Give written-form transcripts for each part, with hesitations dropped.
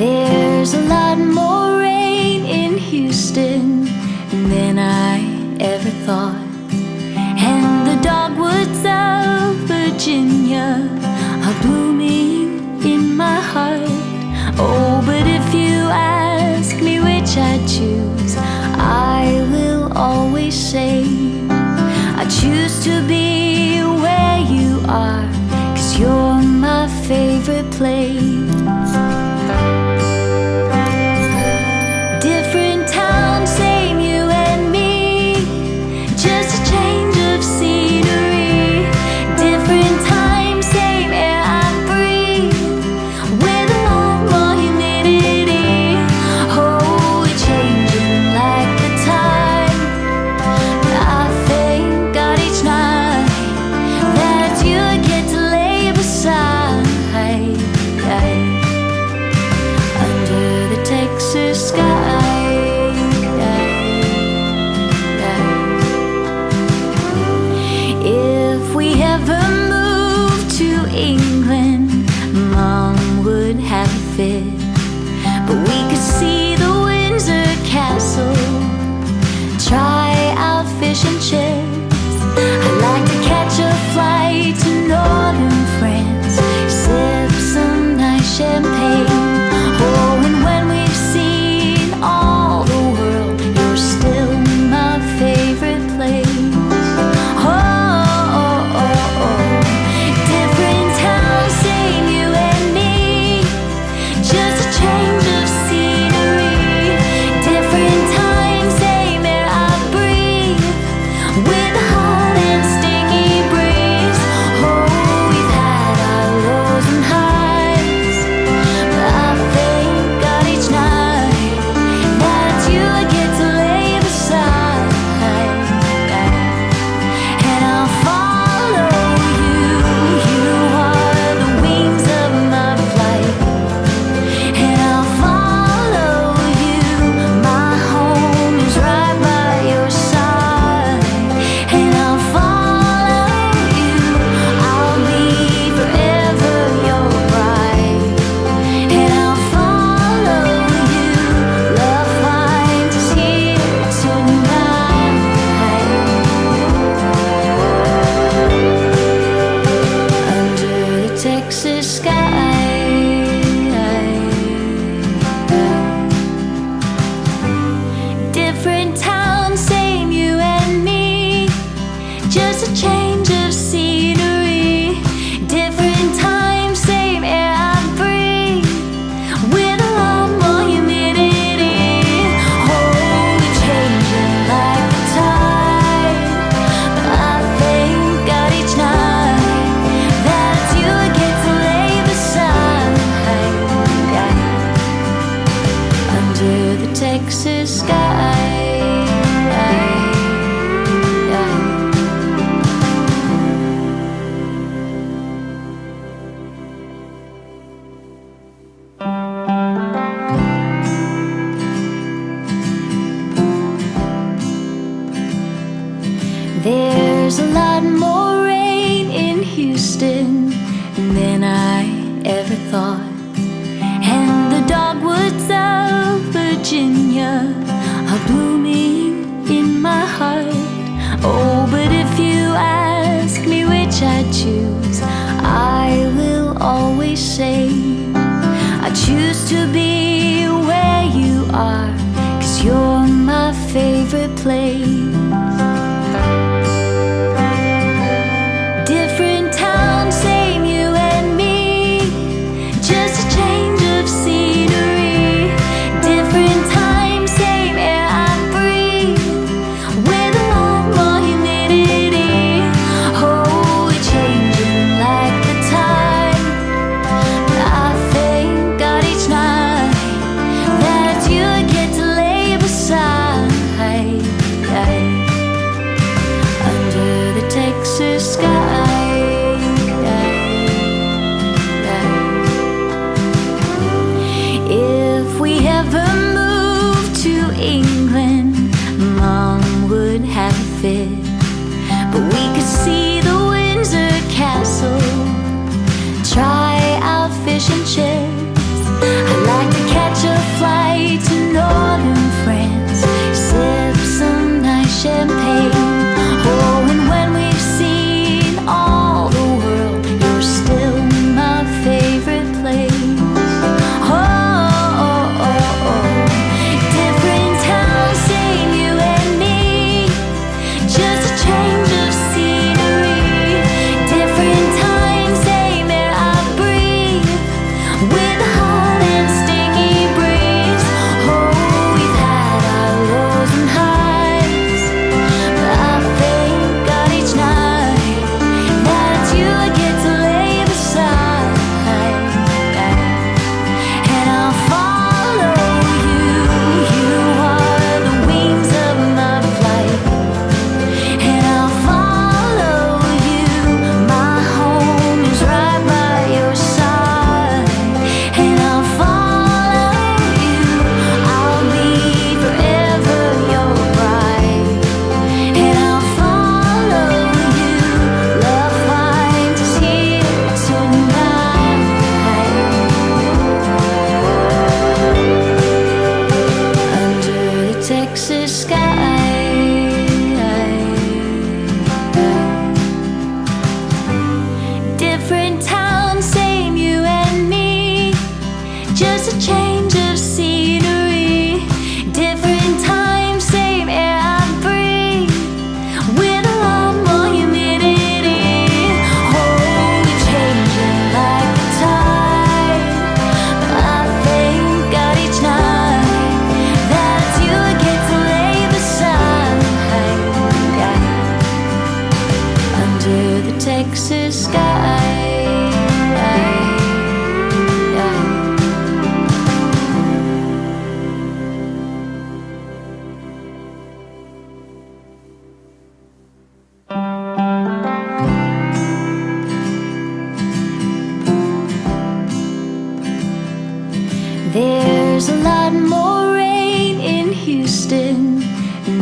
There's a lot more rain in Houston than I ever thought, and the dogwoods of Virginia are blooming in my heart. Oh, but if you ask me which I'd choose, I will always say I choose to be where you are, 'cause you're my favorite place. Different town, same you and me, just a change of scenery. Different time, same air I breathe, with a lot more humidity. Oh, we're changing like the tide. I thank God each night that you get to lay beside, under the Texas sky. If we ever moved to England, Mom would have a fit, but we could see the Windsor Castle, try out fish and chips. I'd like to catch a flight to northern France, sip some nice champagne. Oh, and when we've seen all the world, you're still my favorite place. Different town, same you and me, just a change of scenery. Different time, same air I breathe, with a hot and sticky breeze. Oh, we've had our lows and highs, but I thank God each night that you get to lay beside, and I'll follow you. You are the wings of my flight, and I'll follow you. My home is right by your side, and I'll follow you. I'll be forever your bride, and I'll follow you. Love finds us here tonight, under the Texas sky. Different town, same you and me, just a change of scenery. Different time, same air I breathe, with a lot more humidity. Oh, we're changing like the tide, but I thank God each night that you get to lay beside, under the Texas sky. There's a lot more rain in Houston than I ever thought, and the dogwoods of Virginia are blooming in my heart. Oh, but if you ask me which I'd choose, I will always say I choose to be where you are, 'cause you're my favorite place. Different town, same you and me, just a change of scenery. Different time, same air I breathe, with a lot more humidity. Oh, we're changing like the tide. I thank God each night that you get to lay beside, under the Texas sky. If we ever moved to England, Mom would have a fit, but we could see the Windsor Castle, try out fish and chips. I'd like to just a change of scenery. Different time, same air I breathe, with a lot more humidity. Oh, we're changing like the tide, but I thank God each night that you get to lay beside, under the Texas sky. There's a lot more rain in Houston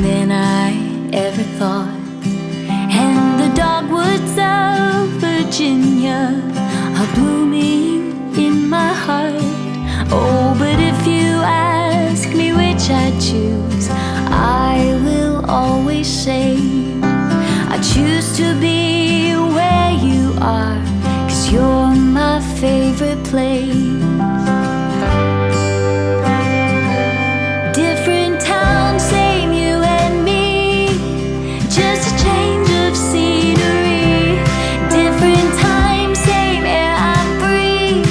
than I ever thought, and the dogwoods of Virginia are blooming in my heart. Oh, but if you ask me which I'd choose, I will always say I choose to be where you are, 'cause you're my favorite place. Different town, same you and me, just a change of scenery. Different time, same air I breathe,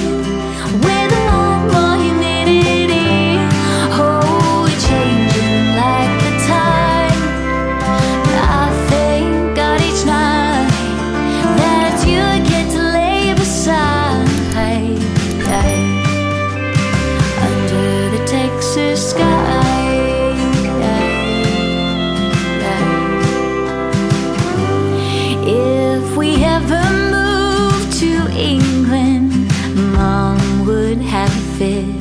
with a lot more humidity. Oh, we're changing like the tide, but I thank God each night that you get to lay beside, under the Texas sky. If we ever moved to England, Mom would have a fit,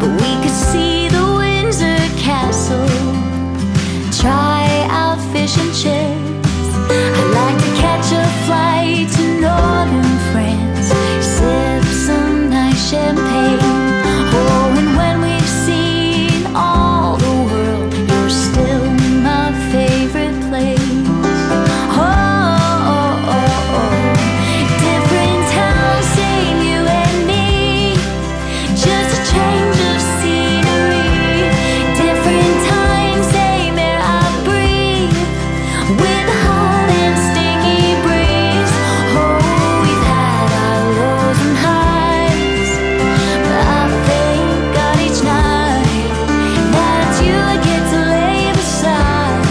but we could see the Windsor Castle, try out fish and chips. I'd like to catch a flight to northern France, sip some nice champagne. Oh, and when we've seen all the world, you're still my favorite place. Different town, same you and me, just a change of scenery. Different time, same air I breathe, with a hot and sticky breeze. Oh, we've had our lows and highs, but I thank God each night that you get to lay beside,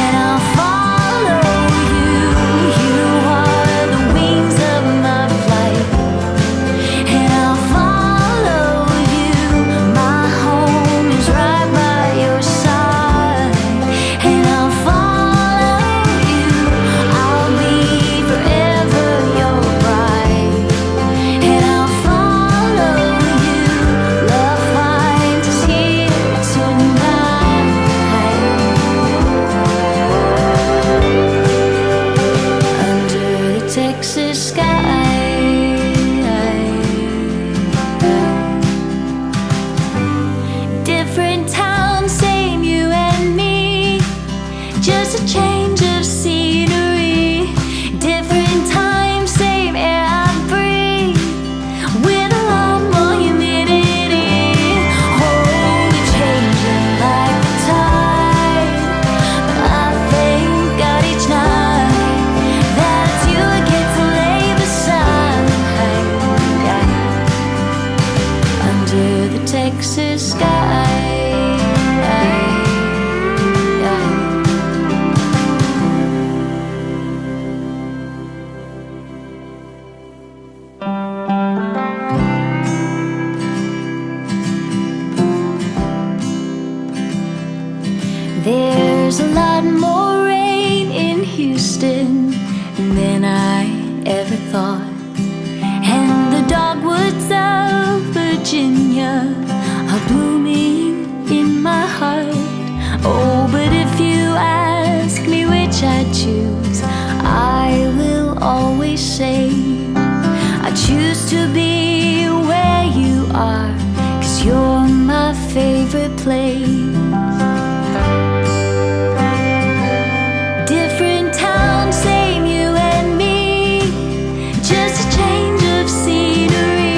and I'll follow you. You are the wings of my flight, and I'll follow you. My home is right by your side, and I'll follow you. I'll be forever your bride, and I'll follow you. Love finds us here tonight, under the Texas sky. Different town, same you and me, just a change of scenery. Different time, same air I breathe, with a lot more humidity. Oh, we're changing like the tide, but I thank God each night that you get to lay beside, under the Texas sky. There's a lot more rain in Houston than I ever thought, and the dogwoods of Virginia are blooming in my heart. Oh, but if you ask me which I'd choose, I will always say I choose to be where you are, 'cause you're my favorite place. Different town, same you and me, just a change of scenery.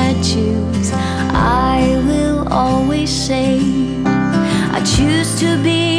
I choose, I will always say I choose to be